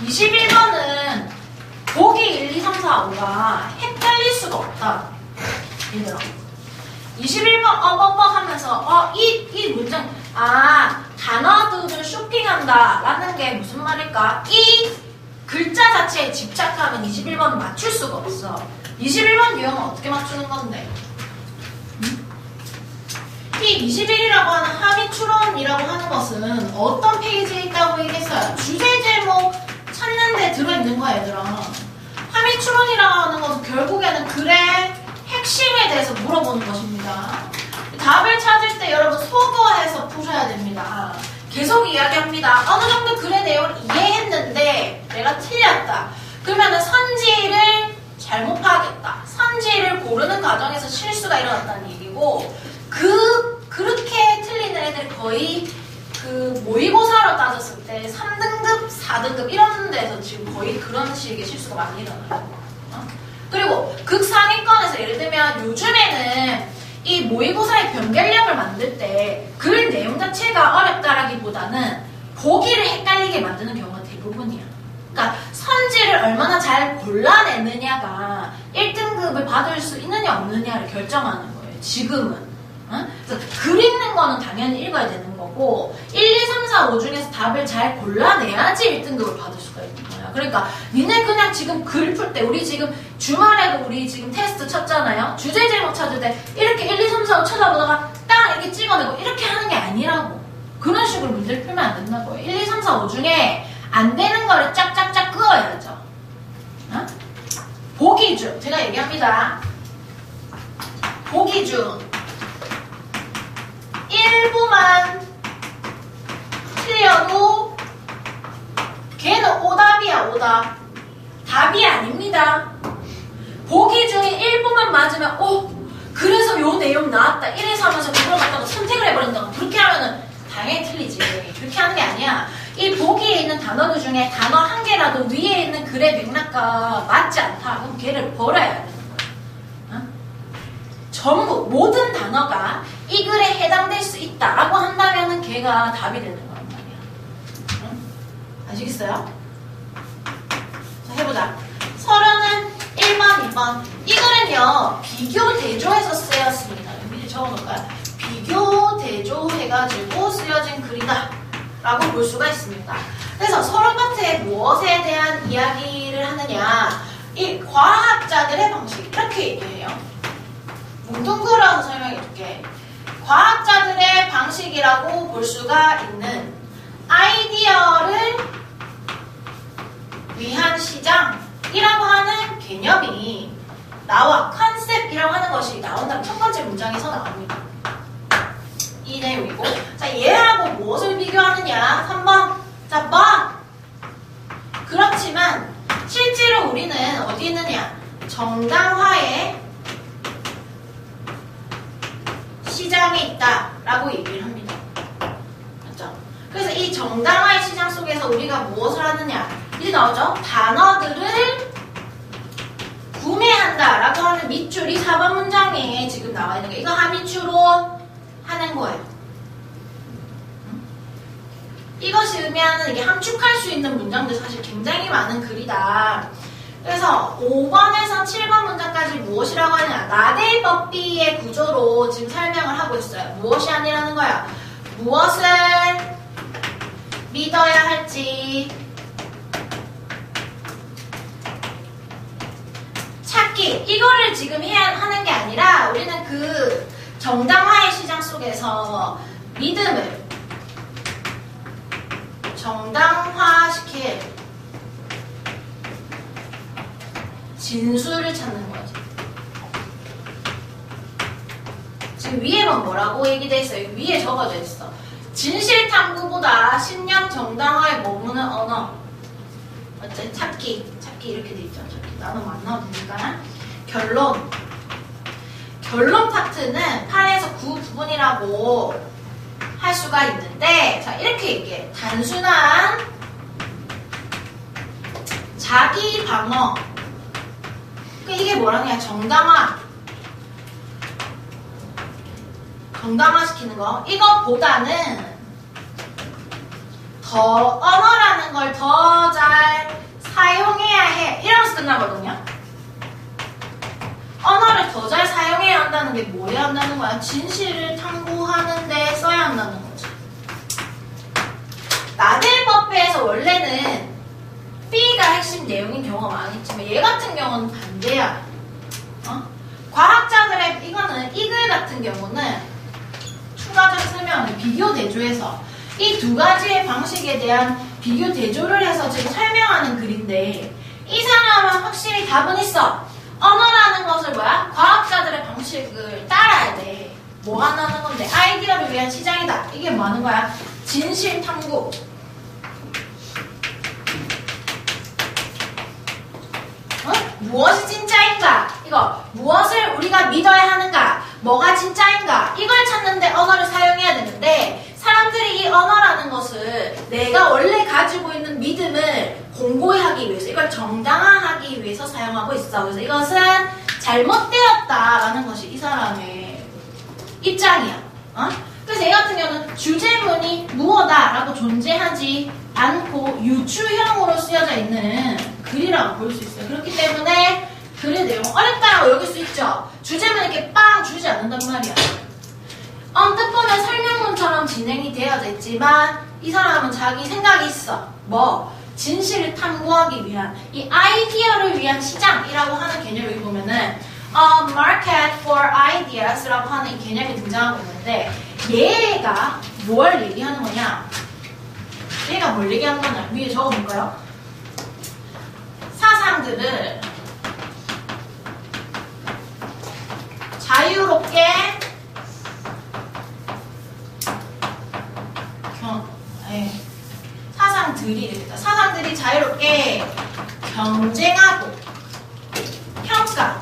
21번은 보기 1, 2, 3, 4, 5가 헷갈릴 수가 없다. 얘들아. 21번 하면서 이 문장 단어들을 쇼핑한다 라는 게 무슨 말일까? 이 글자 자체에 집착하면 21번은 맞출 수가 없어. 21번 유형은 어떻게 맞추는 건데? 이 21이라고 하는 합의 추론이라고 하는 것은 어떤 페이지에 있다고 얘기했어요? 주제 제목 찾는 데 들어있는 거야, 얘들아. 합의 추론이라고 하는 것은 결국에는 글의 핵심에 대해서 물어보는 것입니다. 답을 찾을 때 여러분 소거해서 푸셔야 됩니다. 계속 이야기합니다. 어느 정도 글의 내용을 이해했는데 내가 틀렸다. 그러면은 선지를 잘못 파악했다. 선지를 고르는 과정에서 실수가 일어났다는 얘기고 그렇게 틀리는 애들이 거의 그 모의고사로 따졌을 때 3등급, 4등급 이런 데서 지금 거의 그런 식의 실수가 많이 일어나요. 그리고 극상위권에서 예를 들면 요즘에는 이 모의고사의 변별력을 만들 때 글 내용 자체가 어렵다라기보다는 보기를 헷갈리게 만드는 경우가 대부분이야. 그러니까 선지를 얼마나 잘 골라내느냐가 1등급을 받을 수 있느냐 없느냐를 결정하는 거예요. 지금은. 그래서 글 읽는 거는 당연히 읽어야 되는 거고 1, 2, 3, 4, 5 중에서 답을 잘 골라내야지 1등급을 받을 수가 있는 거야. 그러니까 니네 그냥 지금 글 풀 때 우리 지금 주말에도 우리 지금 테스트 쳤잖아요. 주제 제목 찾을 때 이렇게 1, 2, 3, 4, 5 쳐다보다가 딱 이렇게 찍어내고 이렇게 하는 게 아니라고. 그런 식으로 문제를 풀면 안 된다고요. 1, 2, 3, 4, 5 중에 안 되는 거를 짝짝짝 끄어야죠. 보기 중 제가 얘기합니다. 보기 중 일부만 틀려도 걔는 오답이야, 오답. 답이 아닙니다. 보기 중에 일부만 맞으면 그래서 요 내용 나왔다 이래서 하면서 그걸 갖다가 선택을 해버린다. 그렇게 하면은 당연히 틀리지. 그렇게 하는 게 아니야. 이 보기에 있는 단어들 중에 단어 한 개라도 위에 있는 글의 맥락과 맞지 않다. 그럼 걔를 버려야 되는 거야. 전부 모든 단어가 이 글에 해당될 수 있다라고 한다면은 걔가 답이 되는 거란 말이야. 아시겠어요? 자, 해보자. 서른은 1번, 2번. 이 글은요, 비교 대조해서 쓰였습니다. 미리 적어놓을까요? 비교 대조해가지고 쓰여진 글이다. 라고 볼 수가 있습니다. 그래서 서론 파트에 무엇에 대한 이야기를 하느냐. 이 과학자들의 방식. 이렇게 얘기해요. 뭉뚱그려서 설명해줄게. 과학자들의 방식이라고 볼 수가 있는 아이디어를 위한 시장이라고 하는 개념이 나와 컨셉이라고 하는 것이 나온다면 첫 번째 문장에서 나옵니다. 이 내용이고, 자, 얘하고 무엇을 비교하느냐? 3번. 자, 그렇지만 실제로 우리는 어디 있느냐? 정당화의 시장에 있다라고 얘기를 합니다. 맞죠? 그래서 이 정당화의 시장 속에서 우리가 무엇을 하느냐? 이제 나오죠? 단어들을 구매한다라고 하는 밑줄이 4번 문장에 지금 나와 있는 거예요. 이거 함의추론 하는 거예요. 이것이 의미하는 이게 함축할 수 있는 문장들 사실 굉장히 많은 글이다. 그래서 5번에서 7번 문장까지 무엇이라고 하느냐. 나대 법비의 구조로 지금 설명을 하고 있어요. 무엇이 아니라는 거야. 무엇을 믿어야 할지 찾기. 이거를 지금 하는 게 아니라 우리는 그 정당화의 시장 속에서 믿음을 정당화시킬 진술을 찾는 거지. 지금 위에만 뭐라고 얘기돼 있어요? 위에 적어져 있어. 진실탐구보다 신념 정당화에 머무는 언어. 어째? 찾기 이렇게 돼 있죠. 찾기. 나는 안 나와도 되니까. 결론 파트는 8에서 9 부분이라고 할 수가 있는데, 자, 이렇게 얘기해. 단순한 자기 방어. 이게 뭐라냐? 정당화시키는 거. 이것보다는 더 언어라는 걸 더 잘 게 뭐 해야 한다는 거야? 진실을 탐구하는 데 써야 한다는 거지. 나들법에서 원래는 B가 핵심 내용인 경우가 많겠지만 얘 같은 경우는 반대야. 과학자들의 이거는 이 글 같은 경우는 추가적 설명을 비교 대조해서 이 두 가지의 방식에 대한 비교 대조를 해서 지금 설명하는 글인데 이 사람은 확실히 답은 있어. 언어라는 것을 뭐야? 과학자들의 방식을 따라야 돼. 뭐 하는 건데? 아이디어를 위한 시장이다. 이게 뭐 하는 거야? 진실 탐구. 무엇이 진짜인가? 이거 무엇을 우리가 믿어야 하는가? 뭐가 진짜인가? 이걸 찾는데 언어를 사용해야 되는데 사람들이 이 언어라는 것을 내가 원래 가지고 있는 믿음을 공고히 하기 위해서 이걸 정당화하기 위해서 사용하고 있어. 그래서 이것은 잘못되었다라는 것이 이 사람의 입장이야. 그래서 얘 같은 경우는 주제문이 무엇다라고 존재하지 않고 유추형으로 쓰여져 있는 글이라고 볼 수 있어요. 그렇기 때문에 글의 내용 어렵다라고 여길 수 있죠. 주제문 이렇게 빵 주지 않는단 말이야. 언뜻 보면 설명문처럼 진행이 되어져 있지만 이 사람은 자기 생각이 있어. 뭐? 진실을 탐구하기 위한 이 아이디어를 위한 시장이라고 하는 개념을 여기 보면은 A market for ideas라고 하는 이 개념이 등장하고 있는데 얘가 뭘 얘기하는 거냐? 얘가 뭘 얘기하는 거냐? 위에 적어볼까요? 사상들을 자유롭게 사상들이 자유롭게 경쟁하고 평가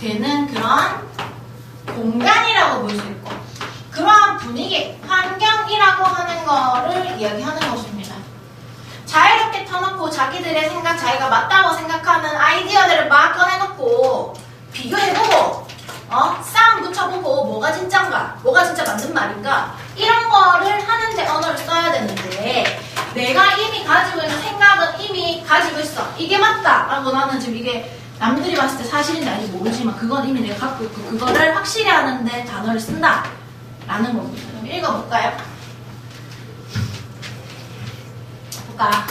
되는 그런 공간이라고 볼 수 있고 그러한 분위기, 환경이라고 하는 거를 이야기하는 것입니다. 자유롭게 터놓고 자기들의 생각, 자기가 맞다고 생각하는 아이디어들을 막 꺼내놓고 비교해보고 싸움 붙여보고 뭐가 진짠가, 뭐가 진짜 맞는 말인가 이런 거를 하는데 언어를 써야 되는데 내가 이미 가지고 있는 생각은 이미 가지고 있어. 이게 맞다 라고 나는 지금 이게 남들이 봤을 때 사실인지 아닌지 모르지만 그건 이미 내가 갖고 있고 그거를 확실히 하는데 단어를 쓴다 라는 겁니다. 그럼 읽어볼까요? 볼까?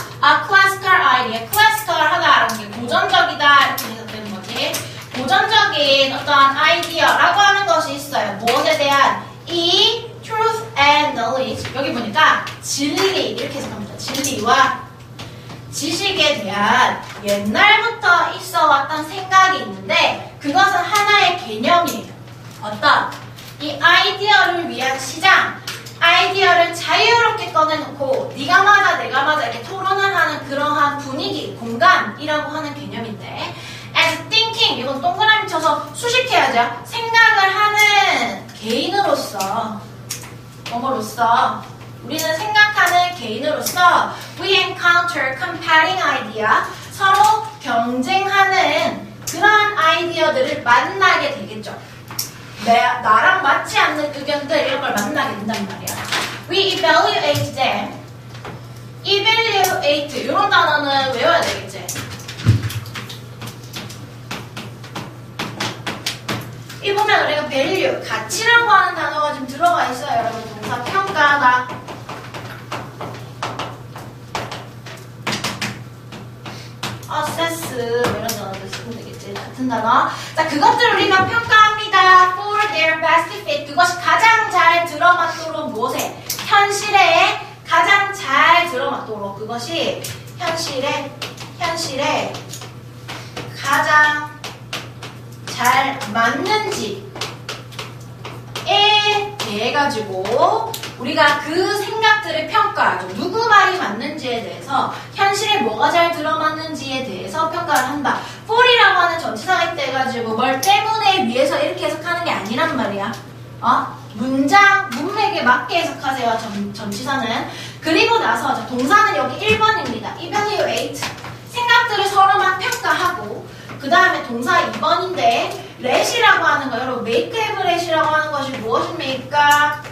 classical idea. classical 하다라는 게 고전적이다 이렇게 해석되는 거지. 고전적인 어떤 아이디어라고 하는 것이 있어요. 무엇에 대한 이 truth and knowledge. 여기 보니까 진리 이렇게 해석합니다. 진리와 지식에 대한 옛날부터 있어 왔던 생각이 있는데 그것은 하나의 개념이에요. 어떤? 이 아이디어를 위한 시장, 아이디어를 자유롭게 꺼내놓고 네가 맞아 내가 맞아 이렇게 토론을 하는 그러한 분위기, 공간이라고 하는 개념인데 as thinking, 이건 동그라미 쳐서 수식해야죠. 생각을 하는 개인으로서 뭐로서 우리는 생각하는 개인으로서 we encounter competing idea, 서로 경쟁하는 그런 아이디어들을 만나게 되겠죠. 나랑 맞지 않는 의견들 이런 걸 만나게 된단 말이야. We evaluate them. evaluate 이런 단어는 외워야 되겠지. 이 보면 우리가 value, 가치라고 하는 단어가 좀 들어가 있어요. 여러분 동사 평가하다. assess 이런 단어도 쓰면 되겠지. 같은 단어. 자, 그것들을 우리가 평가합니다. for their best fit. 그것이 가장 잘 들어맞도록 무엇에? 현실에 가장 잘 들어맞도록 그것이 현실에 가장 잘 맞는지에 대해 가지고 우리가 그 생각들을 평가하죠. 누구 말이 맞는지에 대해서 현실에 뭐가 잘 들어맞는지에 대해서 평가를 한다. for이라고 하는 전치사가 있다 해가지고 뭘 때문에 위해서 이렇게 해석하는 게 아니란 말이야. 문장, 문맥에 맞게 해석하세요. 전치사는. 그리고 나서 동사는 여기 1번입니다. evaluate. 생각들을 서로만 평가하고 그 다음에 동사 2번인데 let이라고 하는 거 여러분 make have let이라고 하는 것이 무엇입니까?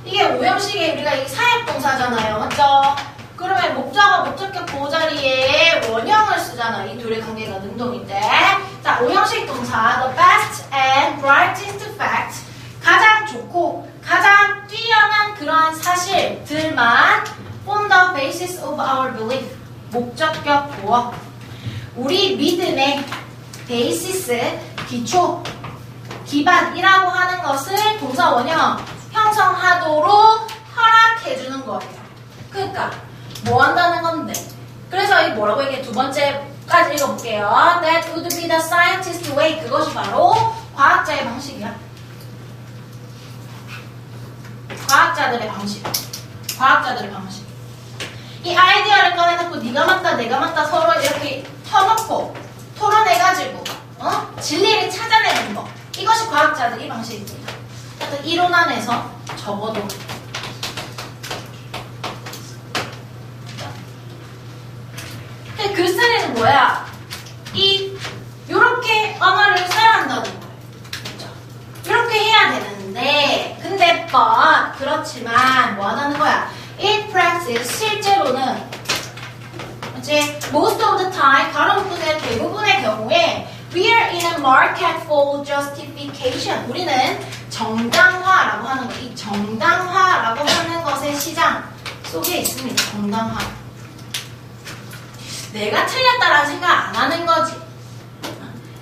이게 오형식의 우리가 이 사역동사잖아요. 맞죠? 그러면 목적어, 목적격 보호자리에 원형을 쓰잖아. 이 둘의 관계가 능동인데. 자, 오형식 동사 the best and brightest fact 가장 좋고 가장 뛰어난 그러한 사실들만 on the basis of our belief 목적격 보어 우리 믿음의 basis 기초 기반이라고 하는 것을 동사 원형 형성하도록 허락해주는 거예요. 그러니까 뭐 한다는 건데 그래서 이 뭐라고 얘기해 두 번째까지 읽어볼게요. That would be the scientist way 그것이 바로 과학자의 방식이야. 과학자들의 방식. 과학자들의 방식. 이 아이디어를 꺼내놓고 네가 맞다 내가 맞다 서로 이렇게 터놓고 토론해가지고 진리를 찾아내는 거. 이것이 과학자들의 방식입니다. 어떤 이론 안에서 적어도 글쓰기는 뭐야? 요렇게 언어를 써야 한다는 거예요. 그렇죠? 이렇게 해야 되는데 근데 그렇지만 뭐 하는 거야? In practice 실제로는 이제 most of the time 가로분의 대부분의 경우에 we are in a market for justification 우리는 정당화라고 하는 거, 이 정당화라고 하는 것의 시장 속에 있습니다. 정당화. 내가 틀렸다라는 생각 안 하는 거지.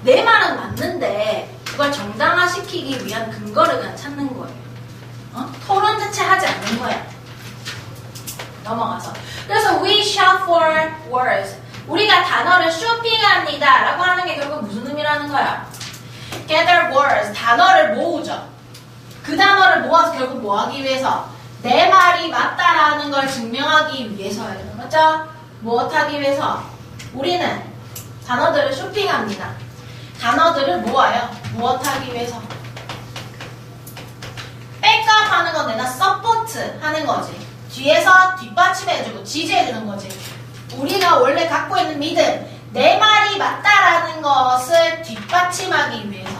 내 말은 맞는데 그걸 정당화시키기 위한 근거를 그냥 찾는 거예요. 토론 자체 하지 않는 거야. 넘어가서. 그래서 we shop for words. 우리가 단어를 쇼핑합니다. 라고 하는 게 결국 무슨 의미라는 거야? gather words. 단어를 모으죠. 그 단어를 모아서 결국 뭐 하기 위해서? 내 말이 맞다라는 걸 증명하기 위해서예요. 맞죠? 무엇 하기 위해서? 우리는 단어들을 쇼핑합니다. 단어들을 모아요. 무엇 하기 위해서? 백업 하는 건 내가 서포트 하는 거지. 뒤에서 뒷받침해주고 지지해주는 거지. 우리가 원래 갖고 있는 믿음, 내 말이 맞다라는 것을 뒷받침하기 위해서.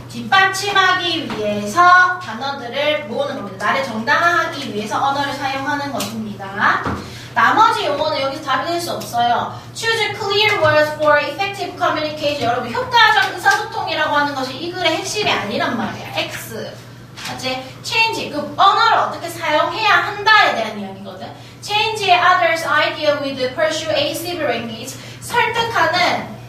뒷받침하기 위해서 단어들을 모으는 겁니다. 나를 정당화하기 위해서 언어를 사용하는 것입니다. 나머지 용어는 여기서 답이 될 수 없어요. Choose clear words for effective communication. 여러분, 효과적 의사소통이라고 하는 것이 이 글의 핵심이 아니란 말이야. X. 맞지? Change. 그 언어를 어떻게 사용해야 한다에 대한 이야기거든. Change others' idea with persuasive language. 설득하는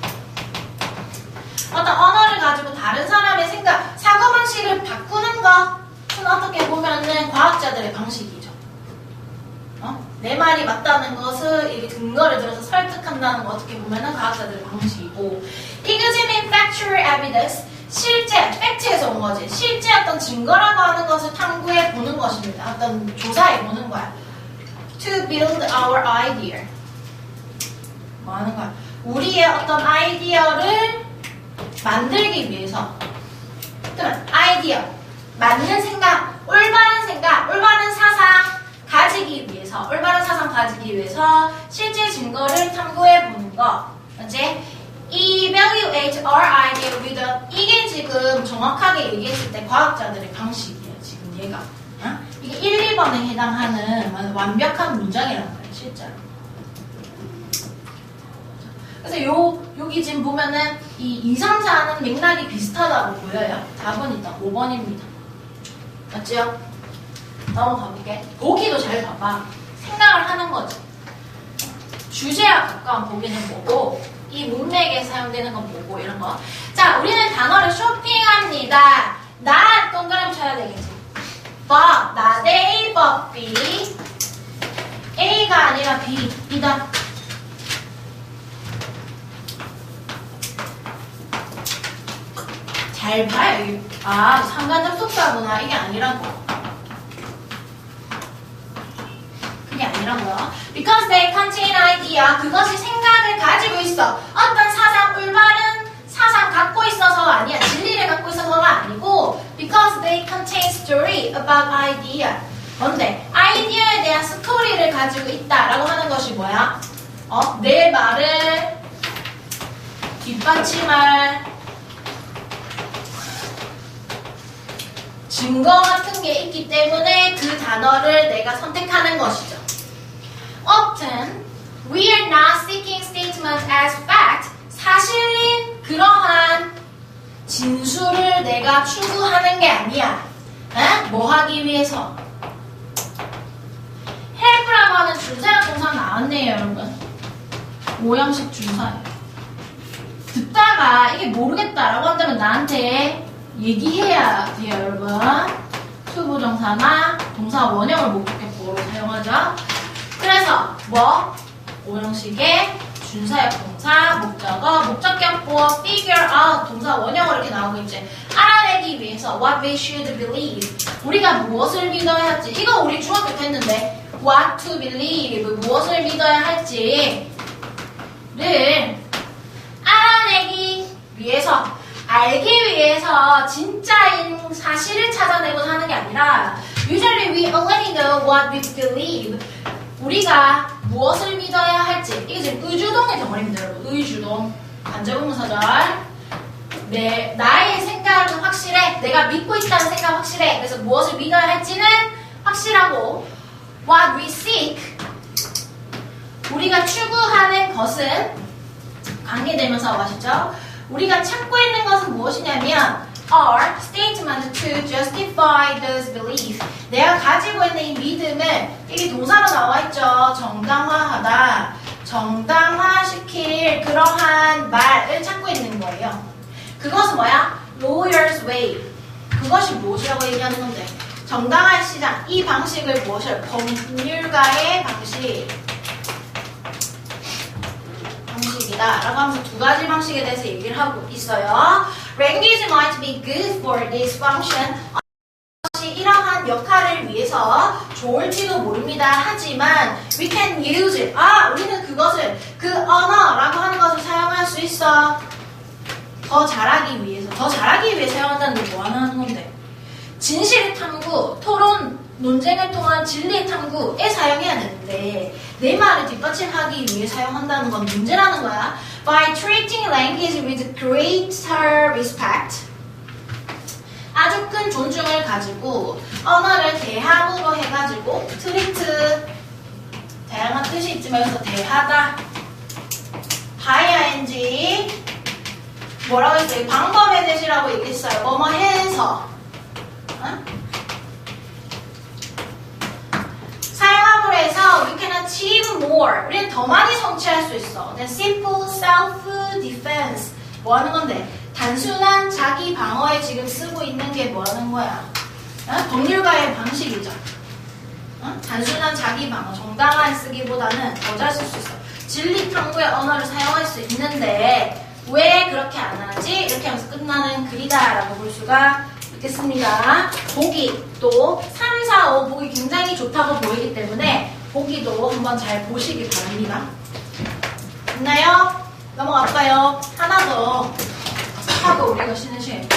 어떤 언어를 가지고 다른 사람의 생각, 사고방식을 바꾸는 것은 어떻게 보면은 과학자들의 방식이죠. 내 말이 맞다는 것을 이렇게 근거를 들어서 설득한다는 거 어떻게 보면은 과학자들의 방식이고 Examine factual evidence 실제, 팩트에서 온 거지. 실제 어떤 증거라고 하는 것을 탐구해 보는 것입니다. 어떤 조사해 보는 거야. To build our idea. 뭐 하는 거야? 우리의 어떤 아이디어를 만들기 위해서. 그러면 아이디어, 맞는 생각, 올바른 사상 가지기 위해서, 올바른 사상 가지기 위해서 실제 증거를 탐구해 보는 거. 이제 evaluate our idea with 이게 지금 정확하게 얘기했을 때 과학자들의 방식이에요. 지금 얘가. 이게 1, 2번에 해당하는 완벽한 문장이란 말이에요. 실제로. 그래서 여기 지금 보면은 이 2, 3, 4는 맥락이 비슷하다고 보여요. 답은 일단 5번입니다. 맞죠? 넘어가볼게. 보기도 잘 봐봐. 생각을 하는 거지. 주제와 가까운 보기는 뭐고 이 문맥에 사용되는 건 뭐고 이런 거. 자, 우리는 단어를 쇼핑합니다. 나 동그라미 쳐야 되겠지. but, not A, but B. A가 아니라 B이다. 잘 봐요. 아, 상관적 속사구나. 이게 아니란 거. 그게 아니란 거야. Because they contain idea. 그것이 생각을 가지고 있어. 어떤 사상, 올바른 사상 갖고 있어서가 아니야. 진리를 갖고 있어서가 아니고 because they contain story about idea. 뭔데? 아이디어에 대한 스토리를 가지고 있다라고 하는 것이 뭐야? 내 말을 뒷받침할 증거 같은 게 있기 때문에 그 단어를 내가 선택하는 것이죠. Often, we are not seeking statements as fact. 사실인 그러한 진술을 내가 추구하는 게 아니야. 에? 뭐 하기 위해서? help라고 하는 줄사역 동사 나왔네요, 여러분. 오형식 줄사역. 듣다가 이게 모르겠다라고 한다면 나한테 얘기해야 돼요, 여러분. 투부정사나 동사 원형을 목적격보로 사용하죠. 그래서 뭐? 오형식의 준사역 동사, 목적어, 목적격보, figure out 동사 원형으로 이렇게 나오고 있지. 알아내기 위해서 what we should believe. 우리가 무엇을 믿어야 할지. 이거 우리 중학교 때 했는데 what to believe. 무엇을 믿어야 할지를 알아내기 위해서, 알기 위해서 진짜인 사실을 찾아내고 하는 게 아니라 usually we already know what we believe. 우리가 무엇을 믿어야 할지. 이게 지금 의주동의 덩어리입니다, 여러분. 의주동. 관제부문사절. 나의 생각은 확실해. 내가 믿고 있다는 생각 확실해. 그래서 무엇을 믿어야 할지는 확실하고 what we seek. 우리가 추구하는 것은 관계대명사가 맞죠? 우리가 찾고 있는 것은 무엇이냐면 are statements to justify those beliefs. 내가 가지고 있는 이 믿음을, 이게 동사로 나와 있죠. 정당화하다, 정당화시킬 그러한 말을 찾고 있는 거예요. 그것은 뭐야? lawyer's way. 그것이 무엇이라고 얘기하는 건데, 정당한 시장, 이 방식을 무엇이라고? 법률가의 방식이다 라고 하면서 두 가지 방식에 대해서 얘기를 하고 있어요. Language might be good for this function. 이러한 역할을 위해서 좋을지도 모릅니다. 하지만 we can use it. 우리는 그것을, 그 언어라고 하는 것을 사용할 수 있어. 더 잘하기 위해서. 더 잘하기 위해 사용한다는 게 뭐 하는 건데? 진실 탐구, 토론, 논쟁을 통한 진리 탐구에 사용해야 되는데 내 말을 뒷받침하기 위해 사용한다는 건 문제라는 거야. By treating language with greater respect. 아주 큰 존중을 가지고 언어를 대함으로 해가지고 treat, 다양한 뜻이 있지만 여기서 대하다, ing 뭐라고 했어요? 방법의 대시라고 얘기했어요. 뭐뭐 해서 사용함으로 해서 we can achieve more. 우리는 더 많이 성취할 수 있어. Then simple self-defense. 뭐 하는 건데? 단순한 자기 방어에 지금 쓰고 있는 게 뭐 하는 거야? 법률가의 방식이죠. 단순한 자기 방어, 정당한 쓰기보다는 더 잘 쓸 수 있어. 진리 탐구의 언어를 사용할 수 있는데 왜 그렇게 안 하지? 이렇게 하면서 끝나는 글이다라고 볼 수가 있겠습니다. 보기 또 3, 4, 5 보기 굉장히 좋다고 보이기 때문에 보기도 한번 잘 보시기 바랍니다. 됐나요? 넘어갈까요? 하나 더 하고 우리가 쉬는 시간.